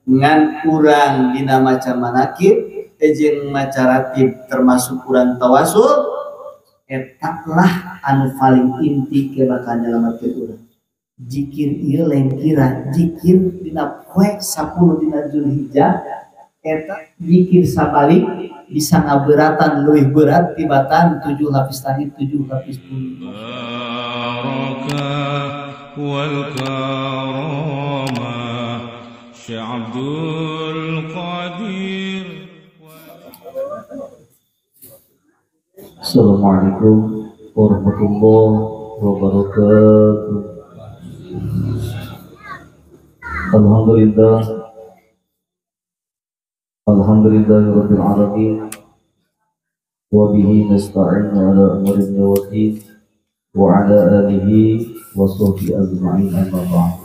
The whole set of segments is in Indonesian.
ngan urang dina maca manakib jeung maca ratib termasuk urang tawasul eta lah anu paling inti ke bakal nyelametkeun urang. Zikir ieu lain kira zikir dina poe 10 dina Zulhijjah eta zikir sabalik bisa ngabeuratan leuwih berat tibatan 7 lapis langit 7 lapis bumi. Wal karama Syekh Abdul Qadir. Assalamualaikum warahmatullahi wabarakatuh. Alhamdulillahirabbil alamin wa bihi nasta'inu ala umuri dunya wa ala alihi wa sahbihi ajma'in amma ba'd.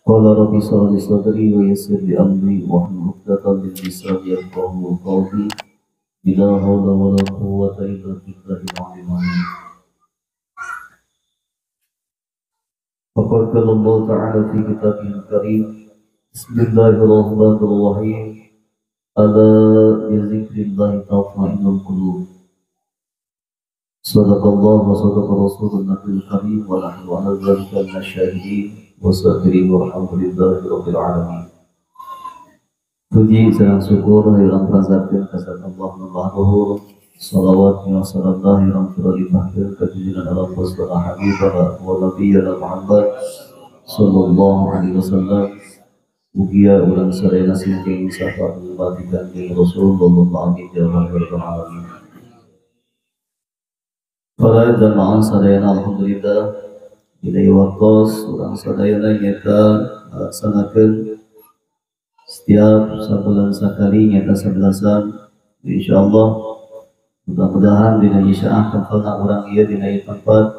Qala rabbi shrah li sadri wa yassir li amri wahlul 'uqdatam min lisani yafqahu qawli. La haula wa la quwwata illa billahil 'aliyyil. Faqad qala Allah ta'ala fi kitabihil karim. Bismillahirrahmanirrahim. Ala bi dzikrillahi tatma'innul qulub. Sadaqallahu wa sadaqa rasulun nabiyil karim wa nahnu 'ala dzalika minasyahidin wa sabirin walhamdulillahi rabbil alamin. Puji dan syukur hilang perasakan kasat Allah Subhanahu. Salawat wa salam hilang terlimpahkan kejujuran Allah Subhanahu Habibah wa Nabiyyana Muhammad sallallahu alaihi wasallam. Mugia urang sadaya singking syafaat matikan di Rasulullah amin ya rabbal alamin. Para jamaah sadaya alhamdulillah bilai waktos urang sadaya nyata laksanakeun setiap sebulan sekali nyata 11-an insyaallah. Mudah-mudahan dina isyaah tempatna urang ieu dina tempat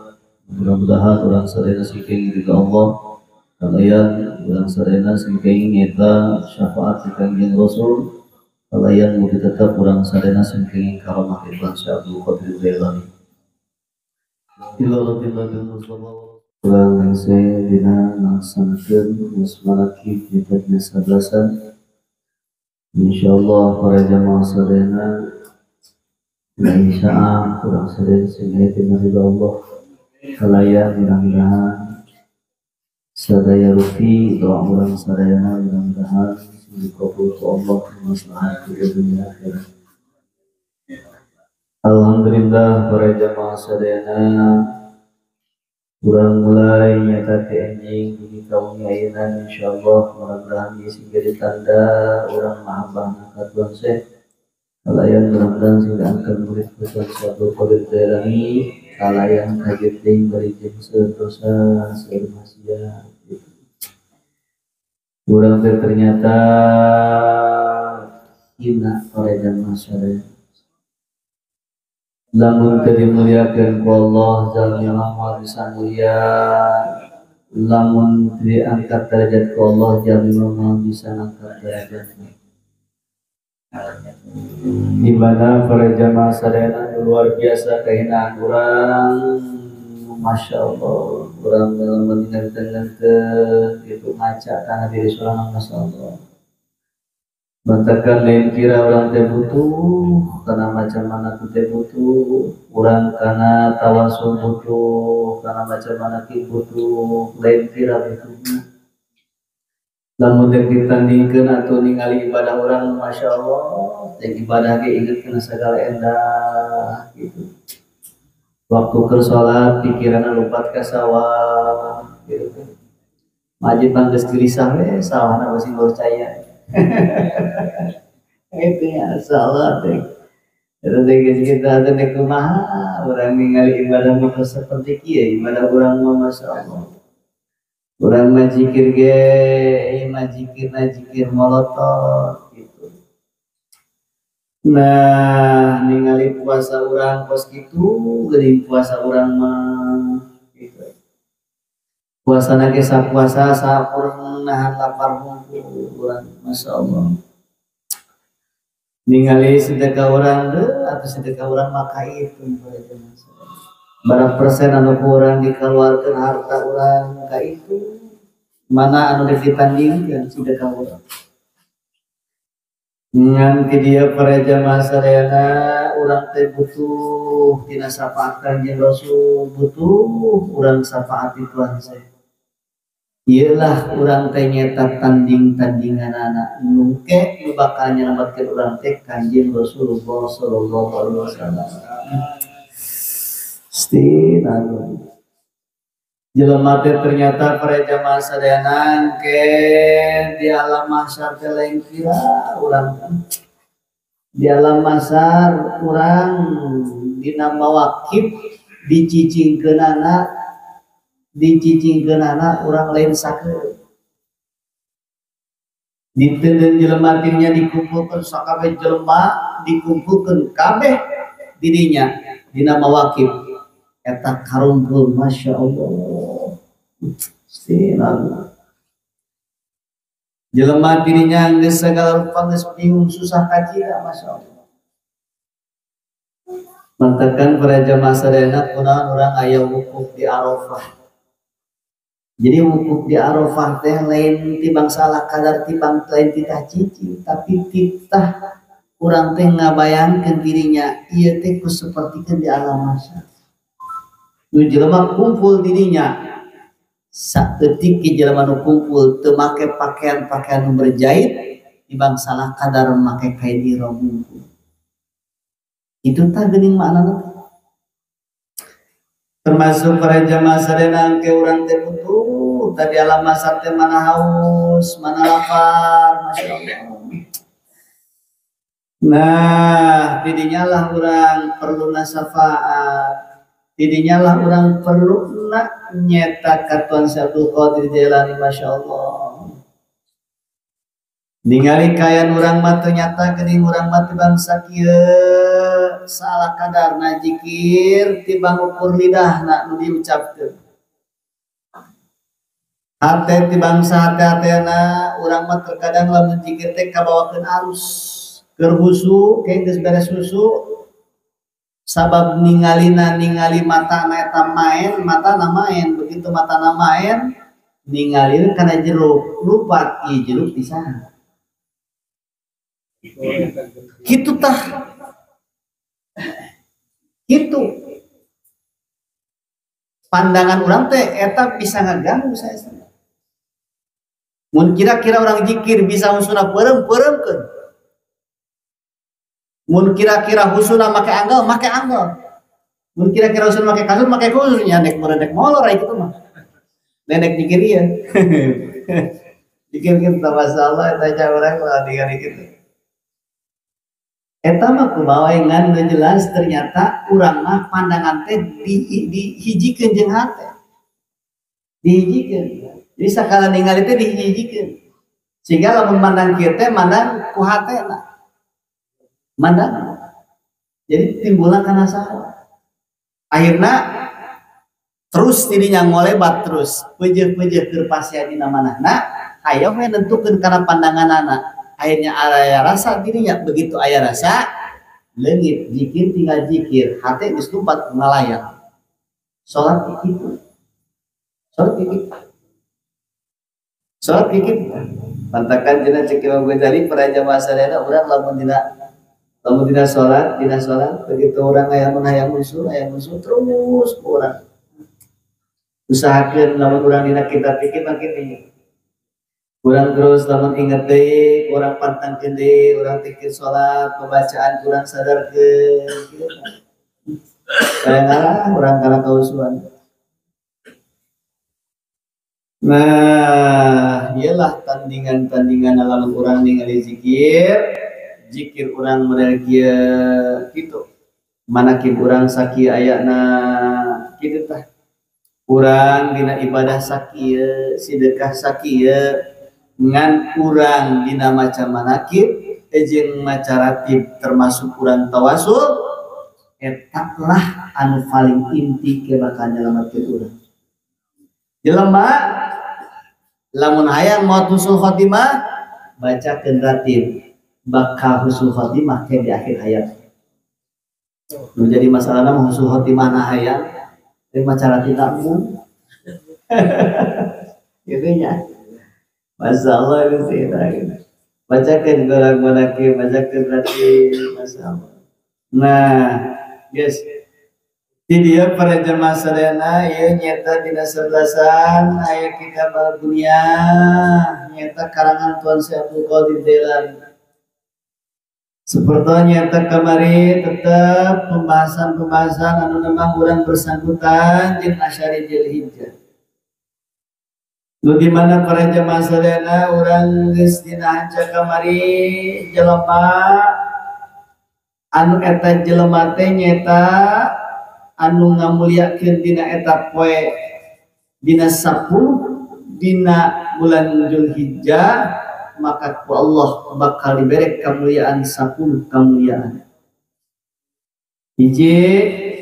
mudah-mudahan urang sadaya singking ridha Allah kalayan urang sadaya singking nyata syafaat ti Kangjeng Rasul kalayan mugi tetep urang sadaya singking karamah Ibn Syekh Abdul Qadir Jailani urang ngase dina laksanakeun musmanakib nyata dina 11-an insyaallah para jamaah sadaya Insyaallah kurang sering sehingga ridha Allah kalaya mudah-mudahan sadaya rupi doa orang sadayana mudah-mudahan dikabul ku Allah maslahat di dunia akhirat. Alhamdulillah para jamaah sadayana urang mulai nyata ti anjing di kaum ayeuna insyaallah mudah-mudahan sehingga ditanda urang mahabbah katuan Syekh kalayan mudah-mudahan sehingga angkat murid pesan Abdul Qadir Jailani kalayan kageting bari jeung dosa maksiat urang teh ternyata hina para jamaah sadaya lamun teu dimuliakeun ku Allah jalmi amal bisa mulia lamun diangkat derajat ku Allah jalmi amal bisa angkat derajatna. Di mana para jamaah sadayana luar biasa kehinaan urang, masya Allah, urang dalam mendengar itu ngaca karena diri surang masya Allah. Bantakan lain kira orang teh butuh, karena macam mana teh butuh, urang karena tawasul butuh, karena macam mana ki butuh, lain kira butuhnya. Lamun teh ditandingkeun atuh ningali ibadah urang masya Allah, teh ibadah ge inget kana sagala endah gitu. Waktu keur salat pikiranna lompat ka sawah gitu. Majid panggeus gelisah we sawahna masih percaya. Itu ya salat teh. Eta teh kita teh kumaha urang ningali ibadah mah seperti kieu ibadah urang mah masya Allah. Urang mah zikir ge, zikir molotot gitu. Nah, ningali puasa urang pos kitu, geuning puasa urang mah gitu. Puasana ge sapuasa sampurna nahan lapar hungkul urang, masyaallah. Ningali sedekah urang teh atuh sedekah urang mah itu. Berapa persen anu urang dikeluarkeun harta urang ka itu mana anu ditandingkeun sedekah urang. Nganti dia para jamaah sadayana urang teh butuh tina syafaat Kanjeng Rasul, butuh urang syafaat Tuhan saya. Iyalah urang teh nyeta tandinganana nungke nu bakal nyelametkeun urang teh Kanjeng Rasulullah sallallahu alaihi wasallam. Stinanu jelema teh ternyata para jamaah sadayana ke di alam mahsyar teh lain kira urang di alam mahsyar urang dina mawakib dicicingkeunana urang lain sakeut diteun jelema tirnya dikumpulkeun sakabeh jelema dikumpulkeun kabeh dirinya dina mawakib eta karumpul masya Allah jelema dirinya geus segala rupa geus bingung susah kacira masya Allah. Mantakan para jamaah sadayana kunaon urang aya wukuf di Arafah. Jadi wukuf di Arafah teh lain tibang salah kadar tibang lain titah cicing tapi titah urang teh ngabayangkeun dirinya ieu teh ku sapertikeun di alam mahsyar. Nu jelema kumpul dirinya saeutik ke jelema nu kumpul teu make pakaian-pakaian nu berjahit tibang salah kadar make kain ihram. Itu tah geuning maknana termasuk para jamaah sadayana ke urang teh butuh tadi alam mahsyar teh mana haus mana lapar masya Allah. Nah didinya lah urang perlu syafaat didinya lah urang perlu nyeta ka Tuhan Abdul Qadir Jailani masya Allah. Ningali kayan urang mah ternyata geuning urang mah tibang sakieu salah kadarna zikir tibang ukur lidahna nu diucapkeun. Hate tibang sahate-hatena urang mah terkadang lamun zikir teh kabawakeun arus keur husu ke geus beres husu sabab ningali matana eta matana main begitu matana main ningali kana jeruk lupa ieu jeruk di sana. Gitu tah gitu pandangan orang teh eta bisa ngaganggu saya. Mun kira-kira orang zikir bisa husuna peureum-peureumkeun. Mun kira-kira husuna make anggal. Mun kira-kira husuna make kasur make kasur nya dek meredek molor aya kitu mah. Nenek zikir ieu. Zikir kita masalah eta cara urang mah dikari kitu. Eta mah kumaha ngan jelas ternyata urang mah pandangan teh dihijikeun jeung hate. Dihijikeun. Jadi sakala ningali teh dihijikeun. Sehingga lamun mandang kieu teh mandang ku hatena. Mandang. Jadi timbulna kana saha. Akhirna terus dirinya ngolebat terus peujeuh-peujeuh keur pasea dina manahna hayang we nentukeun kana pandanganana. Akhirnya aya rasa dirinya begitu aya rasa leungit zikir tinggal zikir hate geus lumpat ngalayang salat kitu salat kitu pantakan cenah cek Imam Ghazali para jamaah sadayana urang lamun dina salat begitu urang aya musuh terus urang usahakeun lamun urang dina kitab fikih makin tinggi. Kurang terus lamun inget deui, kurang pantangkeun deui, urang tikir salat, pembacaan kurang sadarkeun kitu. Kadang-kadang urang kana kausuhan. Nah, iyalah tandingan lamun urang ningali zikir urang model kieu kitu. Manakib urang sakieu ayana kitu tah. Urang dina ibadah sakieu, sedekah sakieu ngan urang dina maca manakib jeung maca ratib termasuk urang tawasul eta lah anu paling inti ke bakal nyelametkeun urang. Jelema lamun hayang maot husnul khotimah bacakeun ratib bakal husnul khotimah ke di akhir hayat. Nu jadi masalahna husnul khotimah na hayang teh maca ratib tak gitu ya. Masalah Gusti gitu. Bacakan orang manake, bacakan berarti masalah. Nah, guys, di dia para jemaah sadayana ya nyata dina 11-an aya kitab al-Bunya nyata karangan Tuan Syekh Abdul Qadir Jailani. Seperti nyata kemarin tetap pembahasan anu memang urang bersangkutan jeung Asyari Dzulhijjah. Lu di mana para jemaah sadayana urang geus dina hanca kamari jelema anu eta jelema teh nyata anu ngamuliakeun dina eta poe dina 10 dina bulan Dzulhijjah, maka ku Allah bakal diberi kemuliaan 10 kemuliaan. Hiji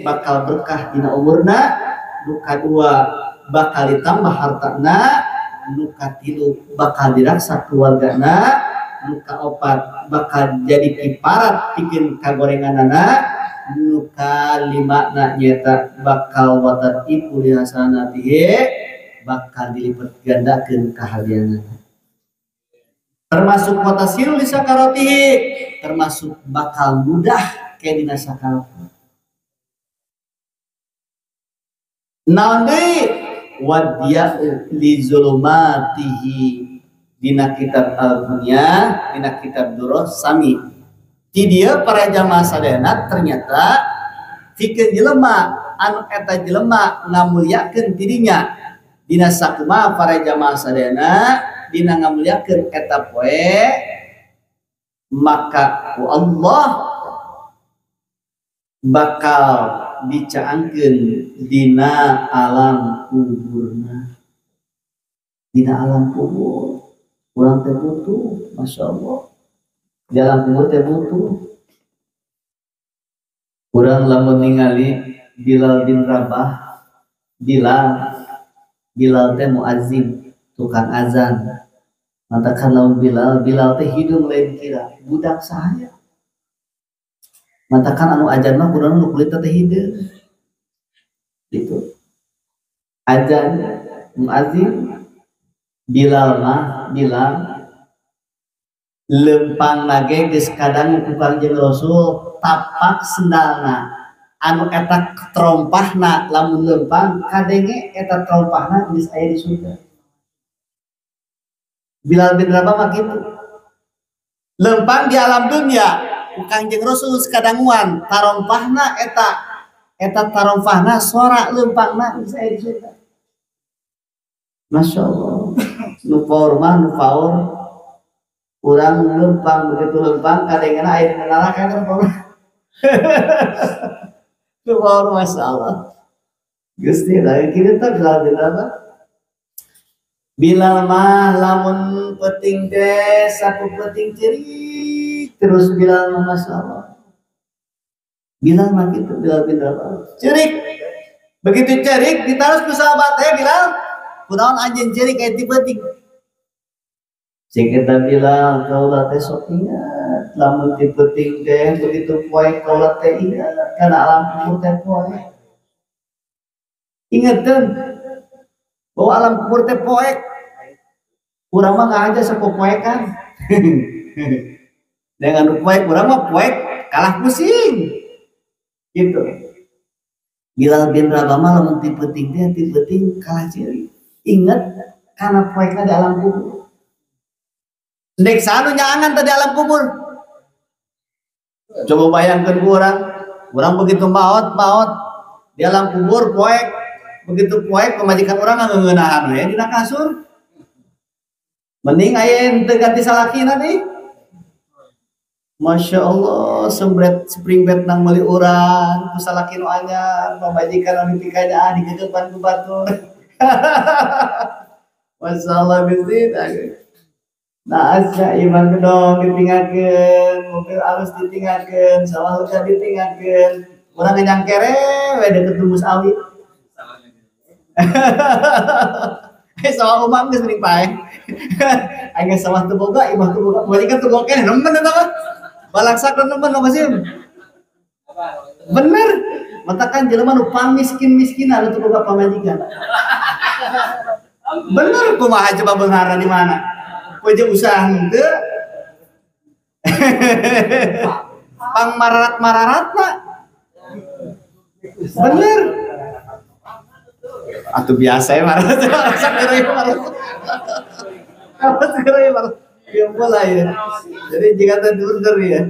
bakal berkah dina umurna, nu kadua bakal ditambah hartana, nu katilu bakal diraksa keluargana, nu kaopat bakal jadi kiparat pikeun kagorenganana, nu kalima nyata bakal watat ibu hasanatihi bakal dilipat gandakeun kahadianana. Termasuk watasiru li sakaratihi, termasuk bakal mudah ke dina sakarat. Naon deui wadya'u li zulumatihi dina kitab al-Bunya, dina kitab Durrah sami. Di dia para jamaah sadayana ternyata pikeun jelema anu eta jelema ngamuliakeun dirinya dina sakumaha para jamaah sadayana dina ngamuliakeun eta poe, maka ku Allah bakal dicaangkeun dina alam kuburna. Dina alam kubur urang teh butuh, Masya Allah. Di alam kubur teh butuh. Urang lamun ningali Bilal bin Rabah, Bilal teh muazzin, tukang azan. Matakan lamun Bilal teh hidung lain kira budak sahaya. Matakan anu ajan mah kurang nu kulit teh hidung. Gitu. Ajan muazzin, Bilal lempang nage geus kadang ku Kangjeng Rasul tapak sendalna anu eta trompahna lamun lempang kadenge eta trompahna geus aya di surga. Bilal bin Rabah mah kitu. Lempang di alam dunia ku Kangjeng Rasul sekadanguan tarompahna eta tarompahna suara lempangna geus aya di surga. Masya Allah. Nu paur mah nu paur urang lempang begitu lempang kadang-kadang air neraka kan nu paur Masya Allah. Gusti lagi kita Bilal bin Rabah. Bilal mah lamun peuting teh saku peuting cerik terus Bilal mah Masya Allah. Bilal mah gitu Bilal bin Rabah cerik. Begitu cerik ditaros ku sahabat teh Bilal kunaon anjeun cerik aya ti peuting. Sing eta Bilal kaula teh sok ingat lamun ti peuting teh begitu poe kaula teh ingat kana alam kubur teh poe. Ingeteun bahwa alam kubur teh poek. Urang mah ngahaja sapopoekan. Dengan poek urang mah poek kalah pusing. Gitu. Bilal bin Rabah mah lamun ti peuting kalah ciri. Ingat karena poekna di alam kubur. Dek sanu nyaangan tadi alam kubur. Coba bayangkan urang begitu maot di alam kubur poek. Begitu poek pemajikan urang ngeunahan we dina kasur. Mending aya teu ganti salakina deui. Masya Allah, spring bed nang meuli urang, ku salaki nu anyar, pamajikan anu tikanya digeugepan ku batur. Masya Allah Gusti. Nah asa iman gedong ditinggalkeun, mobil alus ditinggalkeun, sawah lega ditinggalkeun, urang ngenyang kere we deket tumbus awi. Sawah umam geus mending pae. Aya sawah teu boga, imah teu boga, pamajikan teu boga keneh nemen eta mah. Balaksak nemen nu Masim. Bener. Matakan jelema nu pamiskin-miskinan teu boga pamajikan. Bener kumaha coba beunghara di mana? Puja usaha henteu. Pang mararat mah. Bener. Atuh biasa ya mararat. Sakeureung mararat. Apa sakeureung mararat? Ya bola ya. Jadi jika tadi bener ya.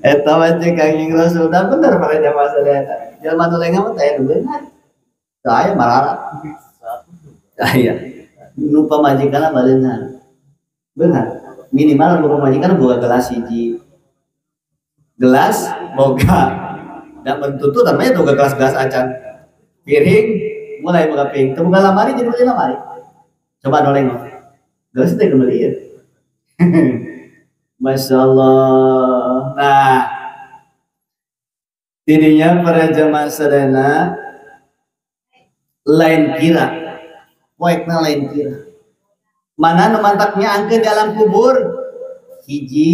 Eta mah cek Kangjeng Rasul dah bener para jamaah sadaya. Jalma nu lenga mah teh beunghar. Saya mararat. Saya nu pamajikanna beunghar. Beunghar. Minimal nu pamajikanna boga gelas hiji. Gelas boga. Da bentutu namanya boga gelas-gelas acan. Piring mulai boga piring. Teu boga lamari jadi beli lamari. Coba noleng. Gelas teh kembali. Masya Allah. Nah, dirinya para jamaah sadana lain kira, poekna lain kira. Mana nu mantaknya angkeun di alam kubur? Hiji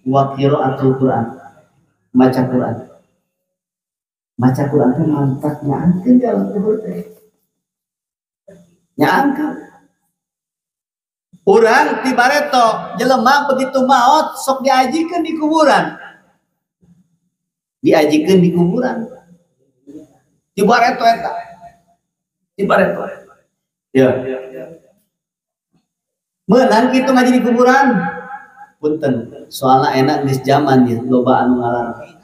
wa qiraatul Quran. Maca Quran. Maca Quran teh mantaknya angkeun di alam kubur teh. Nya angkeun. Urang ti bareto jelema begitu maot sok diajikeun di kuburan. Diajikeun di kuburan. Ti bareto eta. Ti bareto. Ya. Meunang kitu ngaji di kuburan. Punten, soalna enak geus zaman ieu loba anu ngalarang.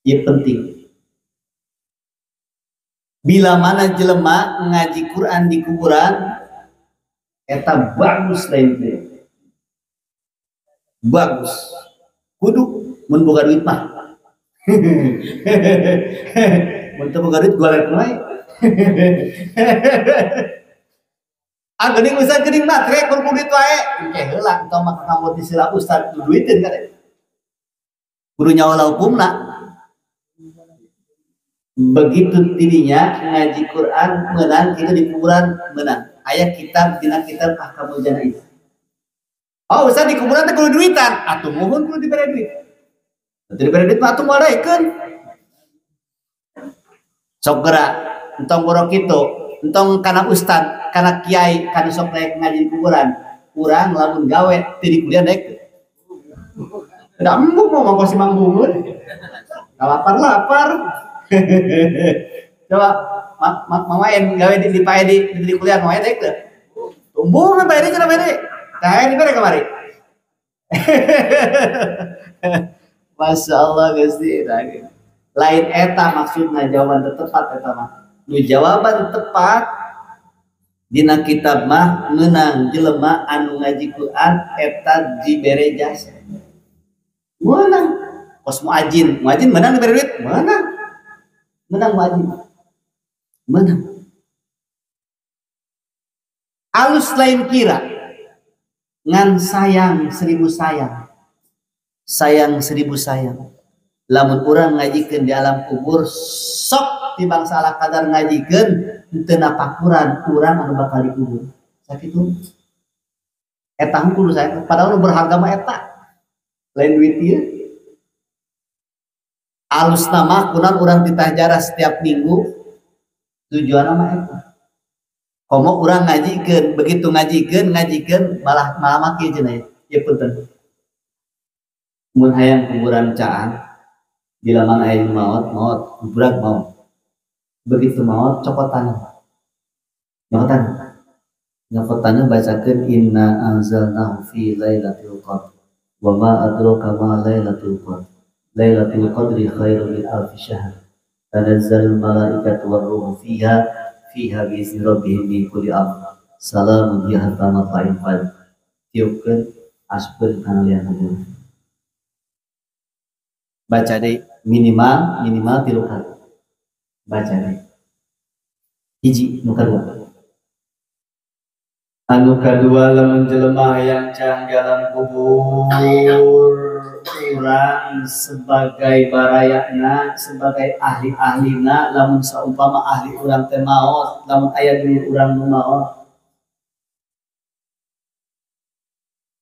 Ieu penting. Bila mana jelema ngaji Quran di kuburan eta bagus lain teh. Bagus. Kudu mun boga duit mah. Mun teu boga duit golek wae. Ah geuning ustad geuning matre kun duit wae. Engke heula engkau mah ngamot di sila ustad tu duiteun kade. Kudu nyawa hukumna. Begitu tidinya ngaji Quran meunang kitu di kuburan meunang. Aya kitab dina kitab Ahkamul Janaiz. Oh, usah di kuburan teh kudu duitan. Atuh muhun kudu dibere duit. Teu dibere duit mah atuh moal-moalekeun. Sok geura entong borok kitu, entong kana ustad, kana kiai, kana sok daek ngaji di kuburan. Urang lamun gawe teu di kuliah daek. Da embung mah mangko si mangbungun. Lapar-lapar. Coba mamaen gawe di pae di kuliah mamaen daek teu. Tumbuh mah bae cenah bae. Tah dibere kamari. Masya Allah Gusti. Lain eta maksudna jawaban tepat eta mah. Nu jawaban tepat dina kitab mah meunang jelema anu ngaji Quran eta dibere jasa. Meunang. Kos muajin meunang dibere duit, meunang. Meunang muajin. Meunang. Alus lain kira ngan sayang 1000 sayang. Sayang 1000 sayang. Lamun urang ngajikeun di alam kubur sok tibang salah kadar ngajikeun teu napakuran urang anu bakal dikubur. Sakitu. Eta kudu sayang padahal nu berharga mah eta. Lain duit ieu. Alus nama kunan urang ditajara setiap minggu tujuanna mah eta. Komo urang ngajikeun, begitu ngajikeun malah kieu cenah ieu punten. Mun hayang kuburan caan bila mana aya maot kuburan maot. Begitu maot cokotan. Nyokotanna bacakeun inna anzalnahu fi lailatul qadr. Wa ma adraka ma lailatul qadr. Lailatul qadri khairun min alfi syahr. Tanazzalul malaikatu war ruhu fiha bi'izni rabbihim min kulli amr. Salamun hiya hatta matla'il fajr. Tiupkeun asupkeun kana lian kubur. Baca deui minimal 3 kali. Baca deui. Hiji nu kadua. Anu kadua lamun jelema hayang can dalam kubur urang sebagai barayana, sebagai ahli-ahlina, lamun saumpama ahli urang teh maot, lamun aya dulu urang nu maot.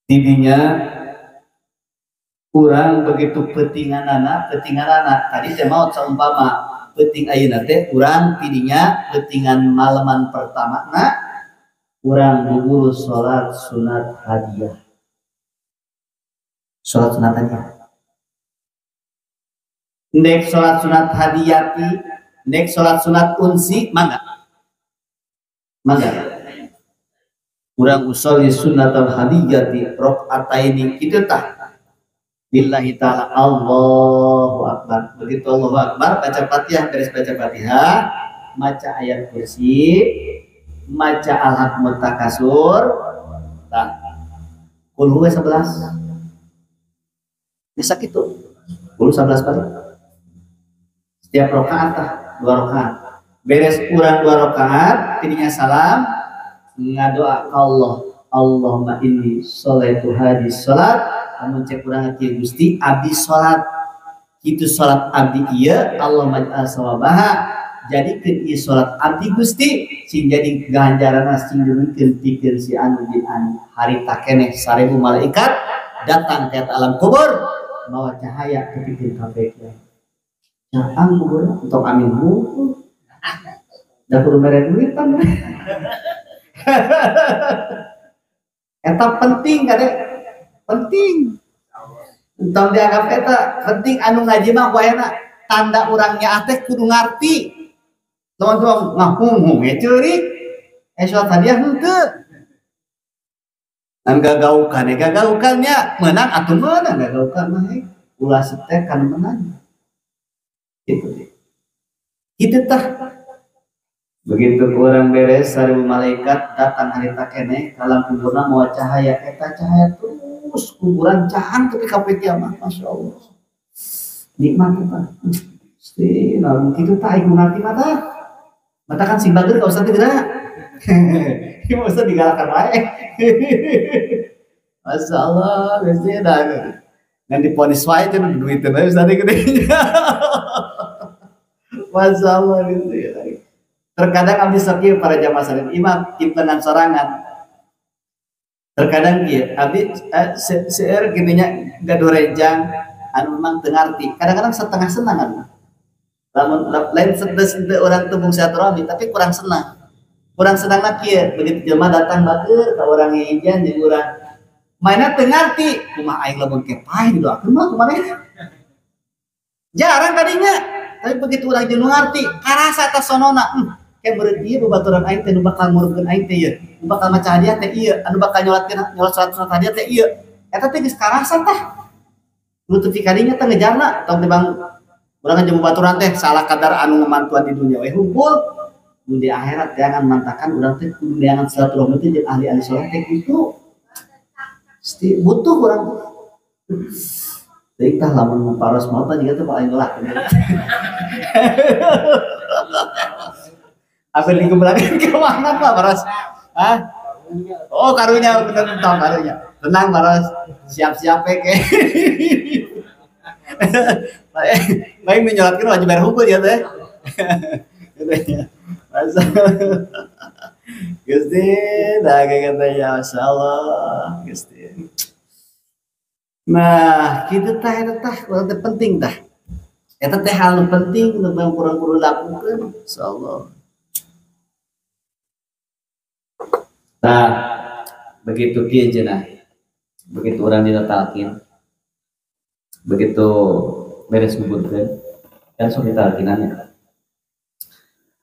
Didinya urang begitu petinganana tadi teh maot saumpama penting ayeuna teh urang tidinya pentingan malaman pertama urang guguru salat sunat hadiah. Salat sunat hadiah. Nek salat sunat hadiyati, nek salat sunat unsi, mangga. Urang usolli sunnatal hadiyati rakaataini kitu tah. Billahi ta'ala Allahu akbar. Begitu Allahu akbar baca Fatihah, beres baca Fatihah, maca ayat kursi, maca al-haqqut takasur, tah. Qul huwa 11. Bisa kitu. Qul 11 kali. Setiap rakaat tah 2 rakaat. Beres urang 2 rakaat, tidinya salam, ngadoa ka Allah. Allahumma inni sholaitu hadis salat, amun cek urang kieu Gusti abdi salat. Kitu salat abdi ieu Allahumma ij'al sawabaha. Jadikeun ieu salat abdi Gusti sing jadi ganjaranna sing dieukeun pikeun si anu bin anu. Harita keneh 1000 malaikat datang ke alam kubur bawa cahaya ke pikeun kabeh kieu. Ang kubur untuk amin buku dah kudu mere duitan eta penting kade penting entong dianggap eta penting anu ngaji mah wayana tanda urangnya teh kudu ngarti teman-teman ngahung ya ceurik salat hadiah henteu an gagaukannya menang atuh meunang gagaukan mah ulah teh kan menang. Gitu tah. Begitu orang beres 1000 malaikat datang harita keneh dalam kuburna moal cahaya eta cahaya terus kuburan cahang tapi ka kiamat masyaallah. Nikmat eta. Pasti namun kitu tah ieu ngarti mata. Mata kan sing bager ka ustaz teh geura. Ieu ustaz digalakan wae. Masyaallah geus dah. Ngan diponis wae teh duit teh ustaz teh gede. Masyaallah gitu ya. Terkadang abdi sakieu para jamaah salin imam impenan sorangan. Terkadang ieu abdi seueur kitu nya gadorenjang anu memang teu ngarti. Kadang-kadang setengah senang anu. Lamun lain sedes urang tembung silaturahmi tapi kurang senang. Kurang senangna kieu begitu jemaah datang batur ka urang hijan jeung urang mainna teu ngarti kumaha aing lamun kepae didoakeun mah kumaha. Jarang tadinya tapi begitu urang jeung ngarti karasa eta sonona kayak beureut ieu babaturan aing teh nu bakal ngurupkeun aing teh ieu nu bakal maca hadiah teh ieu anu bakal nyolat salat hadiah teh ieu eta teh geus karasa tah nu teu kadinya teh ngejarna tong tibang urang jeung babaturan teh salah kadar anu ngamantuan di dunia we hungkul nu di akhirat jangan mantakan urang teh kudu neangan silaturahmi teh jeung ahli-ahli saleh teh kitu pasti butuh urang teh tah lamun paros maot juga teh paling gelak. Apa di kebelakang ke mana Pak Paros? Hah? Oh karunya bener tahu karunya. Tenang Paros, siap-siap ke. Baik menyolatkan wajib bayar hukum ya teh. Katanya. Masa. Gusti, dah katanya masyaallah, Gusti. Nah, kitu tah eta tah penting tah. Eta teh hal penting untuk kurang-kurang lakukan insyaallah. Nah, begitu kieu cenah. Begitu urang diletalkeun. Begitu beres ngubulkeun kan sok ditalkinannya.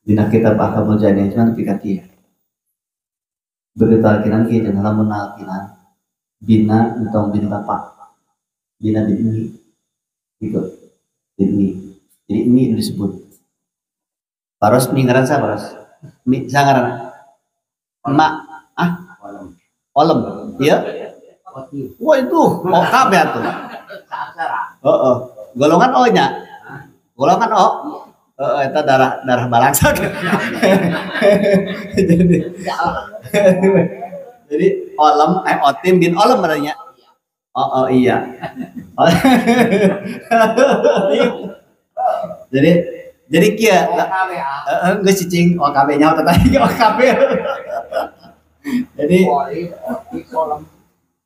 Dina kitab Ahkamul Jana'iz mah nepi ka kieu. Begitu talkinan kieu cenah lamun nalkinan bina entong bin bapak. Bina bin ini. Gitu. Ini. Jadi ini disebut. Paros mi ngaran sa Paros? Mi sangaran. Mak Olem, iya? Wah itu, OKB tuh. Golongan O nya, golongan O. Itu darah balangsak. Jadi Olem, Otim bin Olem adanya. Oh iya. Jadi kia, nggak cicing OKB nya tadi OKB. Jadi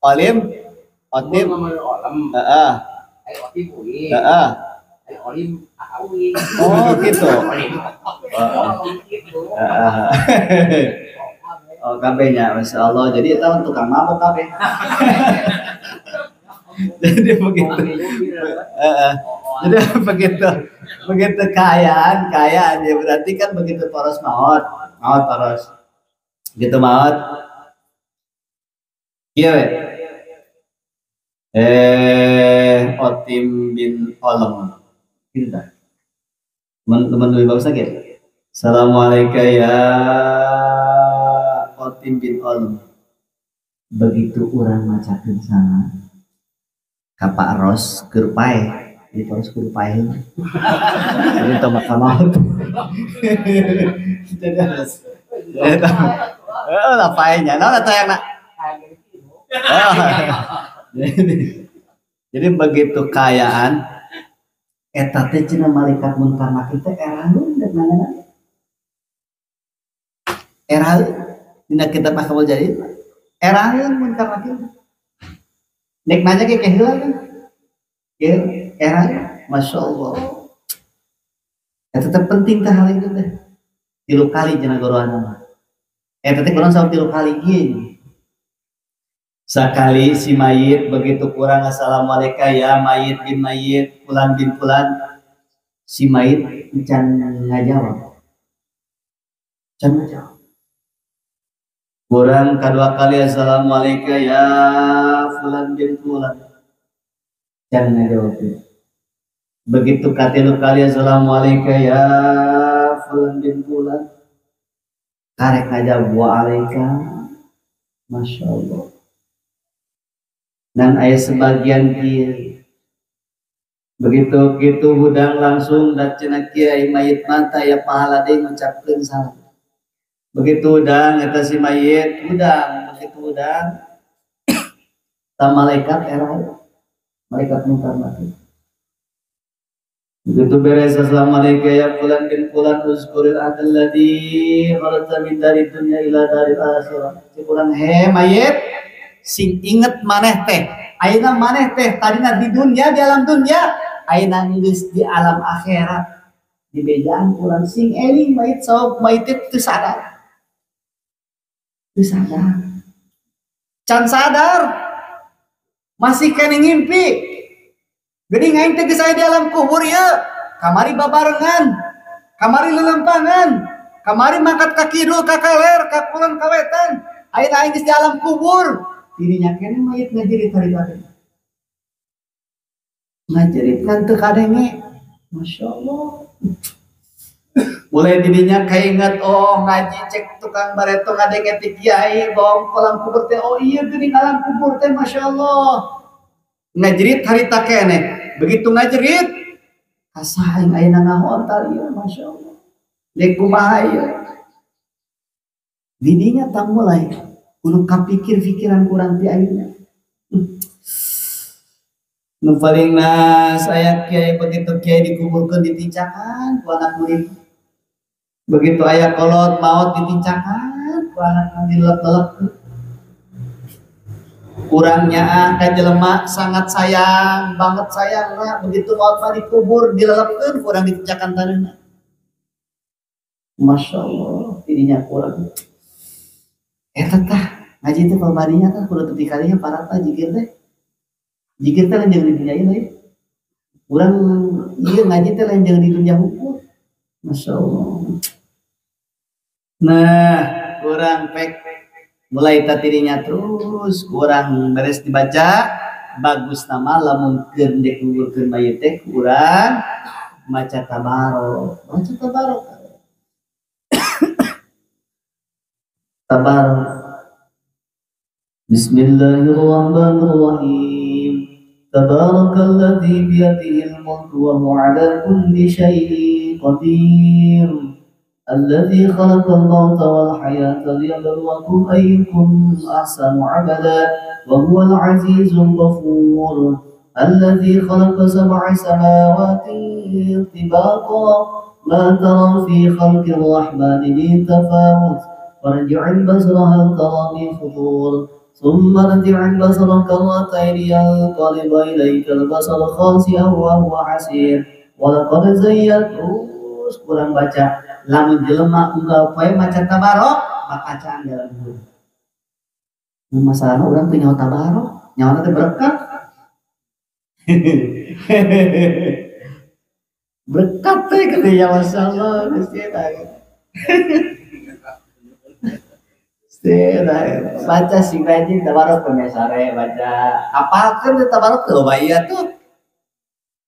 Olim, Otim, Oh gitu. Oh KB-nya, Masya Allah. Jadi itu tukang mabok KB. Jadi begitu. Jadi begitu kayaan ya berarti kan begitu poros maut poros gitu maut. Iya. Otim bin Olem. Gitu dah. Teman-teman lebih bagus lagi. Assalamualaikum ya Otim bin Olem. Begitu orang macakeun sana ka Pak Ros keur pae di Ros keur pae. Jadi teu makamah. Jadi lah paenya naon atuh yang jadi begitu kayaan eta teh cenah malaikat munkar nakir teh eraheun dan mana eraheun dina kitab Ahkamul Jadid eraheun munkar nakir nek nanya ke heula kan ya eraheun masyaallah eta teh penting teh hal itu teh 3 kali cenah goroana eta teh kurang 3 kali ieu sekali si mayit begitu kurang assalamualaikum ya mayit bin mayit fulan bin fulan si mayit can ngajawab kurang kedua kali assalamualaikum ya fulan bin fulan can ngajawab begitu katilu kali assalamualaikum ya fulan bin fulan karek ngajawab waalaikum masya Allah. Dan ayat sebagian kieu begitu gitu hudang langsung dan cenah kiai mayit mata ya pahala deui ngucapkeun salam begitu hudang eta si mayit hudang begitu hudang ta malaikat era malaikat munkar nakir begitu beres assalamualaikum ya fulan bin fulan uzkuril adal ladzi kharajta min dari dunya ila daril akhirah si fulan he mayit sing inget maneh teh ayeuna maneh teh tadina di dunia di alam dunia ayeuna geus di alam akhirat di bejaan urang sing eling mayit saub mayit teu sadar can sadar masih kene ngimpi geuning aing teh geus aya di alam kubur ieu kamari babarengan kamari lelempangan kamari mangkat ka kidul ka kaler ka kulon ka wetan ayeuna aing geus di alam kubur dirinya kene mayit ngajerit hari kadang ngajerit kan teu kadenge masya Allah mulai dirinya kaingat oh ngaji cek tukang bareto ngadenge ti kiai bong kolam kubur teh oh iya geuning alam kubur teh masya Allah ngajerit hari kene begitu ngajerit kasaing ayeuna ngahon tah ieu masya Allah dek kumaha ieu didinya tak mulai kudu kapikir pikiran kurang ti ayeuna. Nu palingna saya kiai begitu kiai dikuburkeun ditincakan ku anak murid. Begitu aya kolot maut ditincakan ku anak dilelep-lelep. Kurangnya ka jelema sangat sayang, banget sayangna begitu maut mah dikubur dilelepkeun kurang ditincakan taneuhna. Masya Allah, dirinya kurang. Eta tah ngaji teh pamadinya tah kudu tepi kalinya para tah jikir teh lain jeung di dunia ieu lain urang ieu ngaji teh lain jeung di dunia hukum masya Allah. Nah kurang pek mulai tatirinya terus kurang beres dibaca bagus nama lamun keur dek nguburkeun mayit teh kurang maca tabarok Bismillahirrahmanirrahim. Tabarakalladzi biyadihil mulku wa huwa 'ala kulli syai'in qadir. Alladzi khalaqal mauta wal hayata liyabluwakum ayyukum ahsanu 'amala wa huwal 'azizul ghafur. Alladzi khalaqa sab'a samawati tibaqa ma tara fi khalqir rahmani min tafawut. فارجع البصر هل ترى من فطور ثم ارجع البصر كرتين ينقلب إليك البصر خاسئا وهو حسير Walaqad zayyana terus kurang baca lamun jelema unggal poe maca tabarok bakacaan dalam hidup. Masalahna urang teu nyaho tabarok, nyaho teh berkah. Berkat teh gitu ya masyaallah Gusti eta. Baca sing rajin tabarok pemesare baca apalkeun teh tabarok teu loba ieu tuh.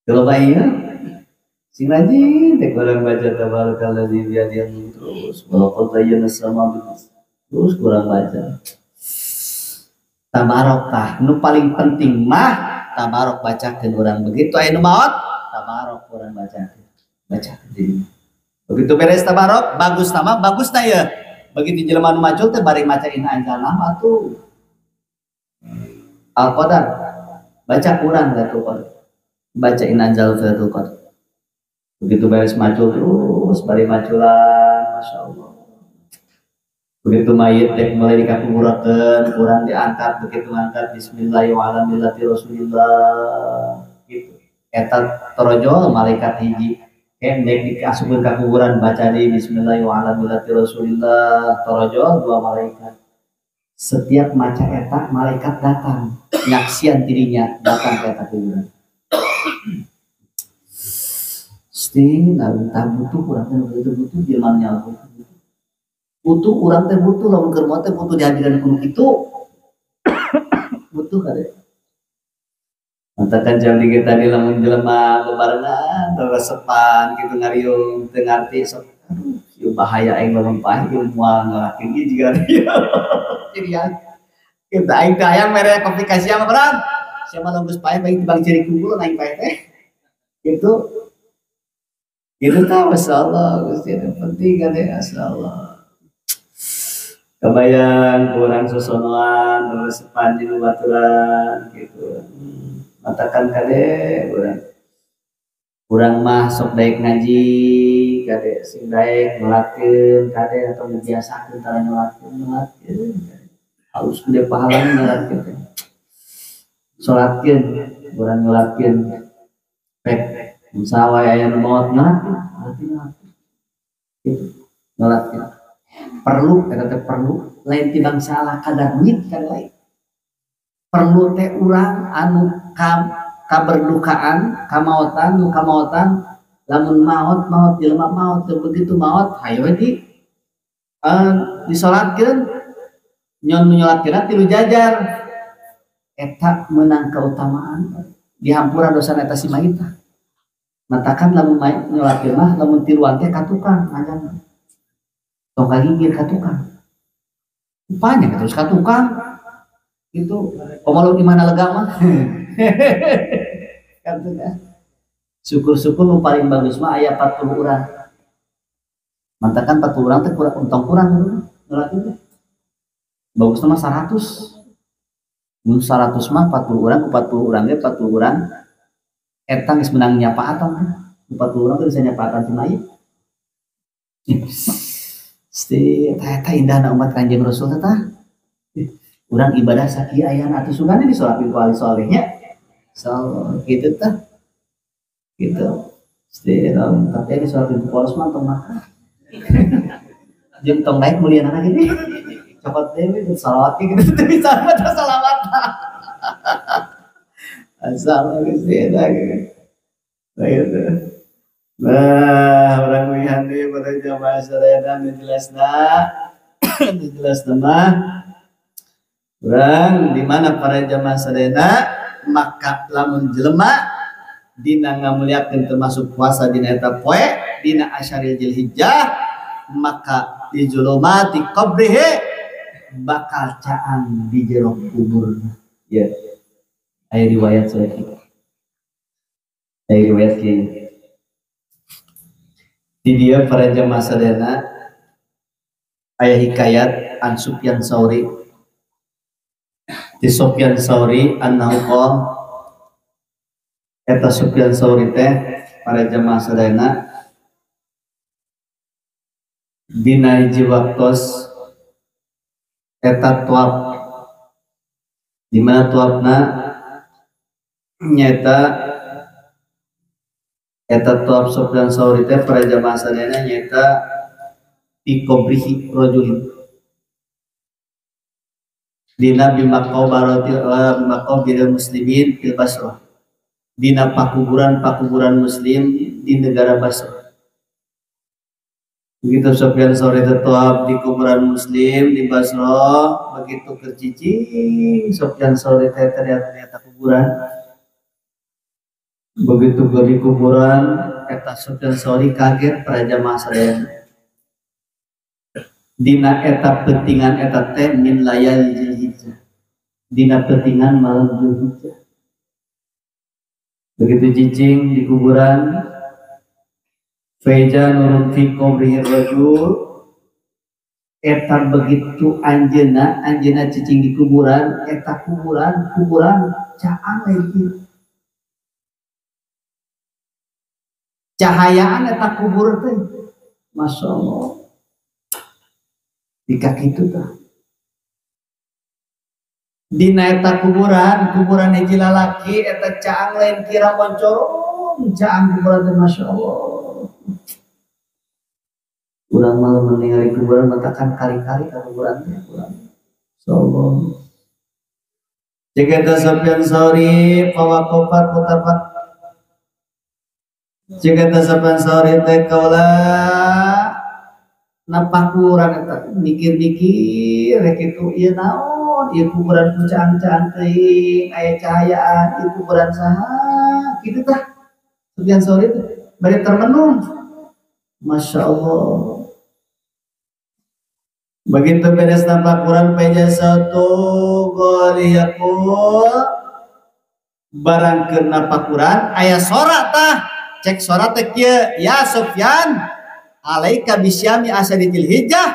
Teu loba ieu. Sing rajin teh kurang baca tabarakalladzi biyadihi terus walaqad zayyana sama terus kurang baca. Tabarok tah nu paling penting mah tabarok bacakeun urang begitu aya nu maot tabarok urang bacakeun. Bacakeun. Begitu beres tabarok bagus nama bagus tah ya. Begitu jelema nu macul teh bari maca inna anzal nama tuh. Al-Qadar baca urang Lailatul Qadar. Baca inna anzal Lailatul Qadar. Begitu beres macul terus bari maculan masyaallah. Begitu mayit teh mulai dikakuburakeun, kurang diangkat begitu ngangkat bismillahirrahmanirrahim gitu. Eta torojol malaikat hiji kendek dikasupkeun ka kuburan baca di bismillahirrahmanirrahim torojol dua malaikat. Setiap maca eta malaikat datang nyaksian dirinya datang ke eta kuburan. Sting tak butuh kurang butuh zaman nyawa. Butuh orang teh butuh lamun keur moal teh butuh dihadiran kudu kitu. Butuh kade. Mantakan jam 3 tadi lamun jelema bebarengan resepan kitu ngariung teu ngarti sok aduh ieu bahaya aing lamun paeh ieu moal ngalakeun ieu jiga ieu. Jadi ya kita aing teh hayang mere komplikasi mah berang. Siapa geus paeh bae tibang ciri kumpul aing paeh teh. Gitu. Gitu tah masyaallah Gusti penting kade masyaallah. Kebayang kurang sosonoan terus sepanjang baturan gitu matakan kade kurang mah sok daek ngaji kade sing daek ngelakeun kade atau membiasakeun tara ngelakeun halus gede pahalana ngelakeun salatkeun kurang ngelakeun pek musawa aya nu maot ngelakeun gitu ngelakeun perlu kata perlu lain tibang salah kadar duit kan lain perlu teh urang anu kaberdukaan kamautan nu kamautan lamun maot jelema maot begitu maot hayo di disolatkeun nyon nyolatkeun tilu jajar eta menang keutamaan dihampura dosa eta si mayit matakan lamun mayit nyolatkeun mah lamun tiluan teh ka tukang ngajanna tong kagigir ka tukang upanya terus ka tukang itu pemalu di mana lega mah kan syukur-syukur nu paling bagus mah aya 40 urang mantakan 40 urang teh kurang untung kurang ngelakeun teh bagus mah 100 mun 100 mah 40 urang ku 40 urang ge 40 urang eta geus menang nyapaatan 40 urang teh bisa nyapaatan si mayit eta indahna umat Kanjeng Rasul tah. Urang ibadah sakieu ayana atuh sugana disolatin ku ahli salehnya. So kitu tah. Gitu. Tapi disolatin ku polos mah tong makan. Jeung tong naik mulianana gini. Cokot dewe salawat gitu bisa baca salawat. Asal Gusti eta gitu. Nah, orang mihandi pada jamaah sadayana jelas nama orang di mana para jamaah sadayana maka lamun jelema dina ngamuliakeun termasuk puasa dina eta poe dina asyaril Dzulhijjah maka di zulumati qabrihi bakal caang di jero kuburna ya aya riwayat sahih aya riwayat kieu di dia para jamaah sadayana aya hikayat an Sufyan Tsauri di Sufyan Tsauri annahu qol eta Sufyan Tsauri teh para jamaah sadayana dina hiji waktos eta tuap di mana tuapna nyata Eta tuab Sofyan Sauri teh para jamaah sadayana nyata fi qabrihi rajulin dina bimaqabiril muslimin fil Basrah, dina pakuburan muslim di negara Basrah. Begitu Sofyan Sauri tetap di kuburan muslim di Basrah, begitu kercicing Sofyan Sauri ternyata kuburan. Begitu di kuburan eta Sofyan Sauri kaget para jamaah sadayana. Dina eta pentingan eta teh min layal Zulhijjah, dina pentingan malam Zulhijjah. Begitu cicing di kuburan, Feja nurun fi qabrihi rajul, eta begitu anjeuna cicing di kuburan, eta kuburan caang lagi. Cahayaan eta kubur teh, masya Allah, di kaki itu tah. Dina eta kuburan hiji lalaki, eta caang lain kira moncorong, caang kuburan teh masya Allah. Urang malam meninggali kuburan matakan kali-kali ke kuburan teh, masya Allah. Jika Sofyan Sauri pawakofat mutapat. Jika Sofyan Sauri teh kaula napakuran eta mikir-mikir rek kitu ieu naon ieu kuburan pucang-cang teuing aya cahayaan ieu kuburan saha kitu tah. Sofyan Sauri teh bari termenung, masya Allah. Begitu beres napakuran peja satu goliyakul barang ke napakuran aya sorak tah. Cek sorat teh kieu, ya Sofyan, alaika bisyami asaditil hijjah,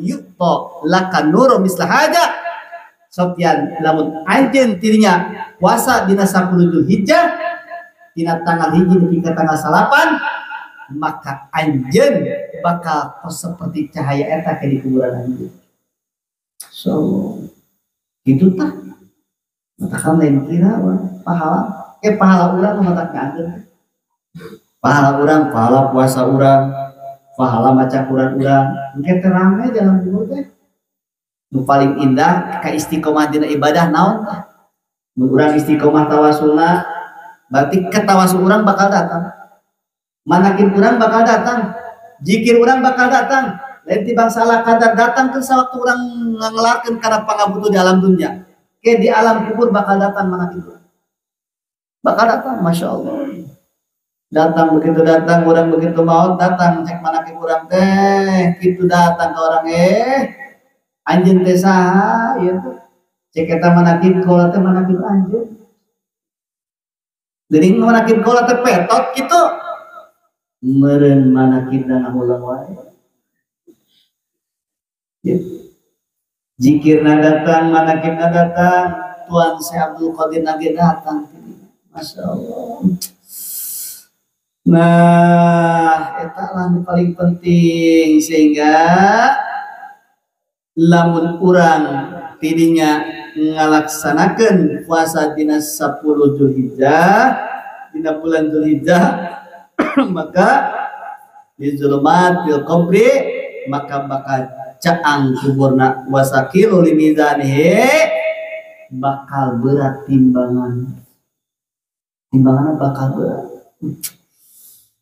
yuqta lakan nuru misla haja. Sofyan, lamun anjeun tirinya puasa dina 10 Zulhijjah, dina tanggal hiji nepi ka tanggal 8, maka anjeun bakal seperti cahaya eta ke di kuburan anjeun. So, gitu tah. Matakan lain kira pahala, pahala urang matakan anjeun. Pahala urang, pahala puasa urang, pahala maca Quran urang, engke teh rame jalan kubur teh. Nu paling indah ka istiqomah dina ibadah naon tah? Mun urang istiqomah tawasulna, berarti ketawasul urang bakal datang. Manakin urang bakal datang, zikir urang bakal datang. Lain tibang salah kadar datang ke sawaktu urang ngelarkeun kana pangabutuh di alam dunya. Ke di alam kubur bakal datang manakin urang. Bakal datang, masya Allah. Datang begitu datang orang begitu maut datang cek mana ke kurang teh gitu datang ke orang anjeun teh saha ieu teh cek eta manakin kola teh manakin anjeun geuning manakin kola teh petot kitu meureun manakin dana ulang wae zikirna datang manakinna datang Tuan Syekh Abdul Qadir lagi datang masya Allah. Nah, eta lah nu paling penting sehingga lamun urang tidinya ngalaksanakeun puasa dina 10 Zulhijjah dina bulan Zulhijjah maka di zulumat fil qabri maka bakal caang kuburna wasakilu limizanihi bakal berat timbanganna bakal berat.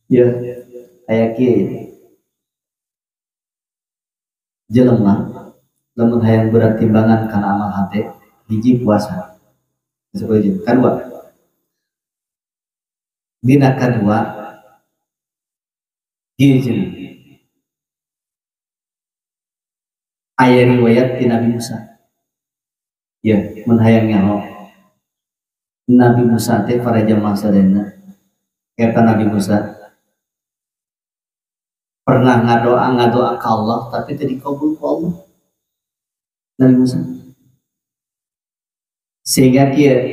Ya, aya kieu. Jelema lamun hayang berat timbangan kana amal hate, hiji puasa. Disebut kadua. Dina kadua hiji. Aya riwayat ti Nabi Musa. Ya, mun hayang nyaho. Nabi Musa teh para jamaah sadayana. Kata Nabi Musa pernah ngadoa ke Allah tapi tidak dikabul ke Allah. Nabi Musa sehingga kia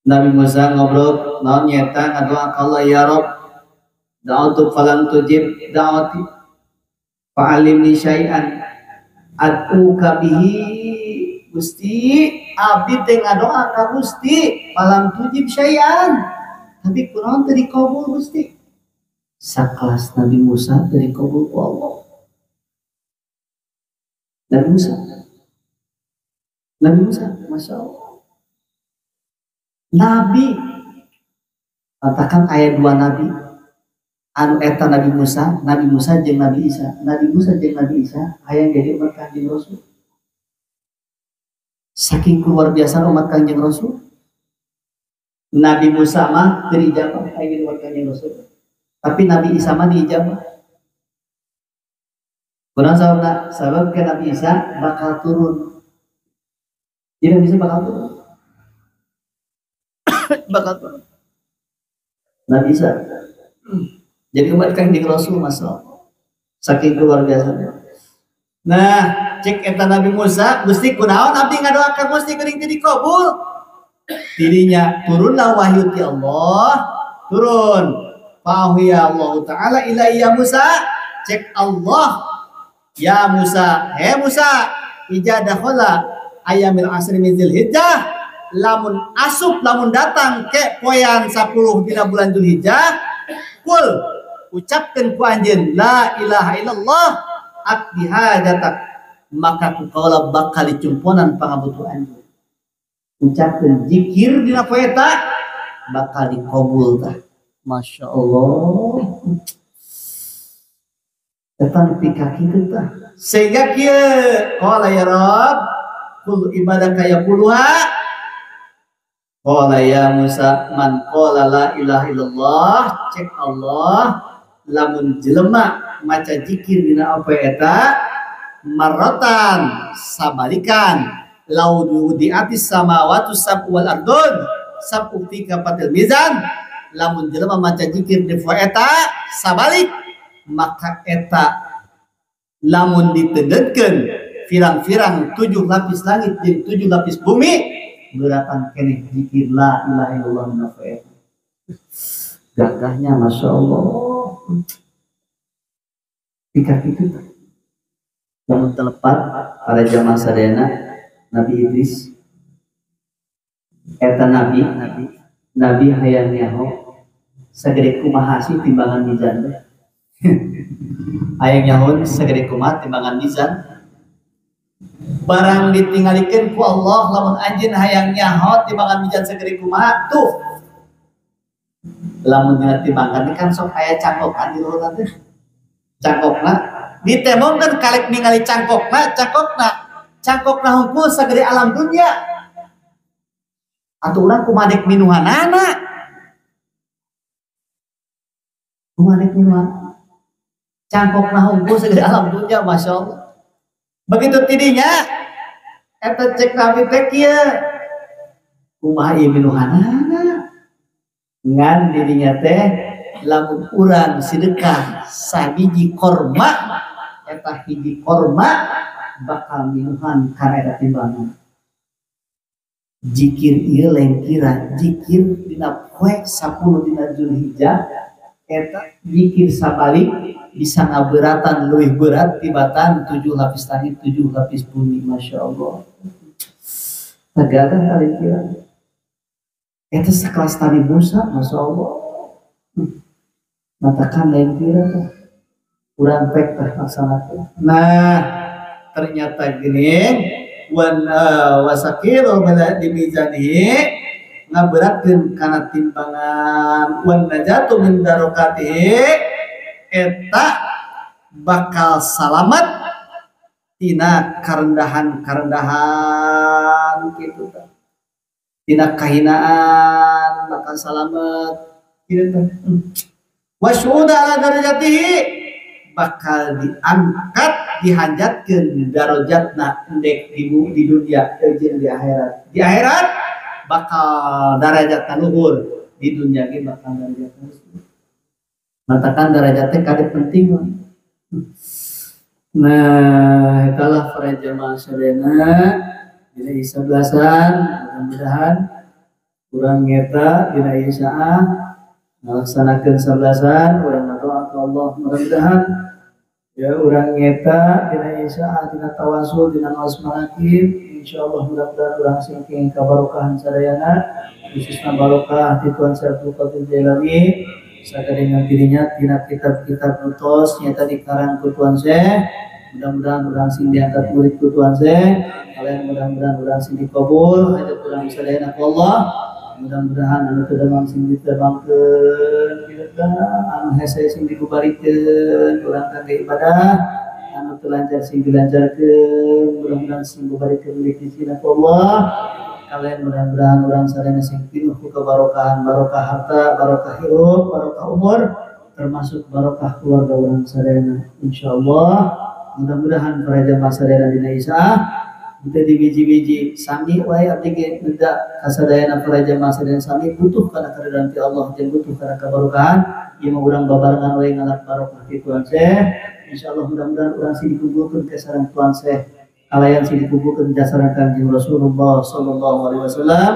Nabi Musa ngobrol naon nyata ngadoa ke Allah ya Rob da'utu falam tujib da'wati fa'alimni syai'an ad'uka bihi Gusti abdi teh ngadoa ka Gusti falam tujib syai'an tapi kunaon teu dikabul Gusti. Sakelas Nabi Musa teu dikabul ku Allah. Nabi Musa, Masya Allah. Nabi, katakan ayat 2 Nabi, anu eta Nabi Musa jeung Nabi Isa. Nabi Musa jeung Nabi Isa hayang jadi umat Kanjeng Rasul. Saking luar biasa umat Kanjeng Rasul. Nabi Musa mah diijabah hayang jadi umat Kanjeng Rasul. Tapi Nabi Isa mah diijabah. Kurang sabab ke Nabi Isa bakal turun. Jadi Nabi Isa bakal turun. Nabi Isa jadi umat Kanjeng Rasul, Masya Allah. Saking luar biasa. Nah, cek eta Nabi Musa, Gusti kunaon abdi ngadoakeun Gusti geuning teu dikabul. Dirinya turunlah wahyu ti Allah, turun. Fahiya Allah Ta'ala ilayya Musa, cek Allah, ya Musa, he Musa, ijadakhola ayamil asri min Dzulhijjah, lamun datang ke poean 10 dina bulan Dzulhijjah, kul ucapkeun ku anjeun la ilaha illallah akdi hajatak, maka ku kaula bakal dicumponan pangabutuhan anjeun. Ucapkeun zikir dina poe eta bakal dikabul tah. Masya Allah. Eta pika kitu tah. Sehingga kieu qala ya Rabb kul ibadaka yaquluha qala ya Musa man qala la ilaha illallah, cek Allah lamun jelema maca zikir dina apa eta marratan sabalikan laudu di atis samawati sab'u wal ardun sab'u fi kafatil mizan, lamun jelema maca zikir di eta sabalik maka eta lamun ditendetkeun firang-firang 7 lapis langit jeung 7 lapis bumi beratan keneh zikir la ilaha illallah nafa. Gagahnya Masya Allah. Pika itu lamun telepat pada jamaah sadayana Nabi Idris eta nabi hayang nyaho sagede kumaha sih timbangan mizan teh. Hayang nyaho sagede kumaha timbangan mizan. Barang ditinggalikeun ku Allah lamun anjeun hayang nyaho timbangan mizan sagede kumaha tuh. Lamun dina timbangan kan sok aya cangkokan di luhur teh. Cangkokna ditemongkeun kalek ningali cangkokna hungkul sagede alam dunya. Atuh urang kumaha dek minuhanana. Cangkokna hungkul sagede alam dunya, Masya Allah. Begitu tidinya eta cek Nabi teh kieu. Kumaha ieu minuhanana? Ngan dirinya teh lamun urang sedekah sabiji korma eta hiji korma bakal minuhan kana eta timbangan. Zikir ieu lain kira zikir dina poe 10 dina Dzulhijjah eta zikir sabalik bisa ngabeuratan leuwih berat tibatan 7 lapis langit 7 lapis bumi. Masya Allah. Tagada lain kira eta sekelas Nabi Musa, Masya Allah. Matakan lain kira tuh kurang pek laksanakan. Nah ternyata gini wasakiro di mizanihi ngaberatkeun kana timbangan wan najatu min darokatihi eta bakal salamat tina karendahan kitu tah. Tina kahinaan bakal salamat kitu tah. Wasyuda ala darajatihi bakal diangkat dihanjatkeun darajatna endek di dunia jeung di akhirat. Di akhirat bakal darajatna luhur, di dunia ge bakal darajatna luhur. Matakan darajatnya kada penting. Nah, itulah para jamaah sadayana dina Isa belasan, mudah-mudahan urang ngeta dina Isaah melaksanakan sebelasan urang doa ke Allah mudah-mudahan Ya urang nyeta dina Isa dina tawasul dina ngaos marakin insyaallah mudah-mudahan urang singking kabarokahan sadayana khususna barokah di Tuhan Abdul Qadir Jailani sakadengan dirinya tina kitab-kitab nutos nyata dikarang ku Tuhan Syekh mudah-mudahan urang sing diangkat murid ku Tuhan Syekh kalian mudah-mudahan urang sing dikabul hajat urang sadayana ku Allah mudah-mudahan anu teu damang sing ditebangkeun anu hese sing dikubarikeun urang kangge ibadah anu teu lancar sing dilancarkeun mudah-mudahan sing kubarikeun rezeki Allah kalian mudah-mudahan urang sadayana sing pinuh ku kabarokahan barokah harta barokah hirup barokah umur termasuk barokah keluarga urang sadayana insyaallah mudah-mudahan para jamaah sadayana dina Isa kita di biji-biji sami wae abdi ge neda kasadayana para jamaah sadayana sami butuh kana karidaan ti Allah jeung butuh kana kabarokahan ieu mah urang babarengan wae ngalap barokah ti Tuhan Syekh insyaallah mudah-mudahan urang sing dikumpulkeun ke sareng Tuhan Syekh kalayan sing dikumpulkeun jasana Kanjeng Rasulullah sallallahu alaihi wasallam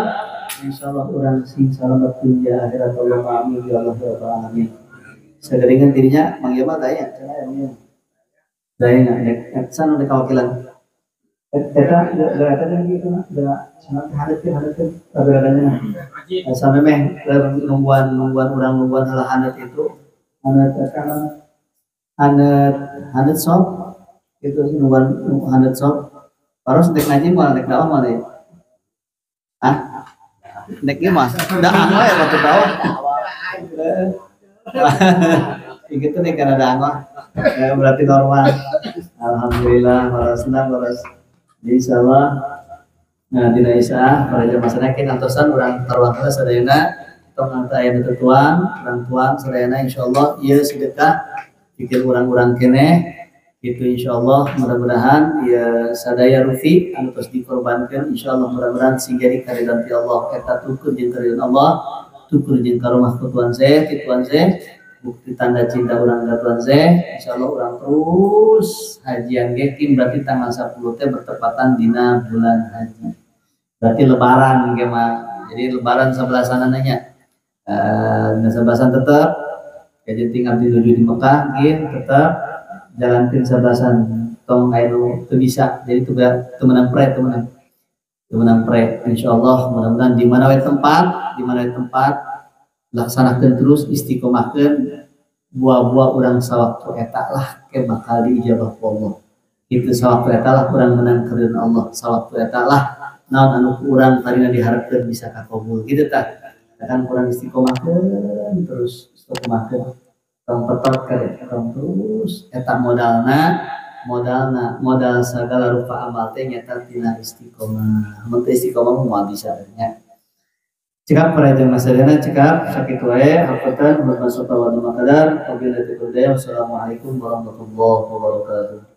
insyaallah urang sing salamet dunya akhirat Allah amin ya Allah rabbal alamin sageringan dirinya mangga mah daya cenah ya daya nek sana kawakilan eta ada gitu ada sangat hadat beradanya sampai meh nungguan urang hadat itu hadat sob itu nungguan hadat sob harus dek ngaji malah dek dakwah malah ah dek gimana dakwah ya waktu dakwah gitu nih karena dakwah berarti normal alhamdulillah malah senang malah insyaallah nah dina Isa para jamaah sadayana kantosan urang taruhkeun sadayana tong nganta aya tutuan urang tuan sadayana insyaallah ieu sedekah pikir urang-urang keneh itu insyaallah mudah-mudahan ya sadaya rufi anu tos dikorbankeun insyaallah mudah-mudahan sing jadi karidaan ti Allah eta tukur jeung karidaan Allah tukur jeung karomah ku Tuhan Syekh ti Tuhan Syekh bukti tanda cinta urang ka Tuhan Syekh insyaallah urang terus hajian ge tim berarti tanggal 10 teh bertepatan dina bulan haji berarti lebaran ge mah jadi lebaran sabelasanana nya dina sabelasan tetep kajian tinggal di nuju di Mekah ge tetep jalankeun sabelasan tong anu teu bisa jadi teu menang pre insyaallah mudah-mudahan di mana we tempat laksanakeun terus istiqomahkeun buah-buah urang sawaktu eta lah ke bakal diijabah ku Allah kitu sawaktu eta lah urang menang karidaan Allah sawaktu eta lah naon anu urang tarina diharapkeun bisa kakabul kitu tah kan urang istiqomahkeun terus istiqomahkeun tong petot tong terus eta modal sagala rupa amal teh nyata tina istiqomah mun teu istiqomah moal bisa nya cekap para jamaah sadayana cekap sakitu wae hapunten hormat sapa wa qadar wabillahi taufiq wassalamualaikum warahmatullahi wabarakatuh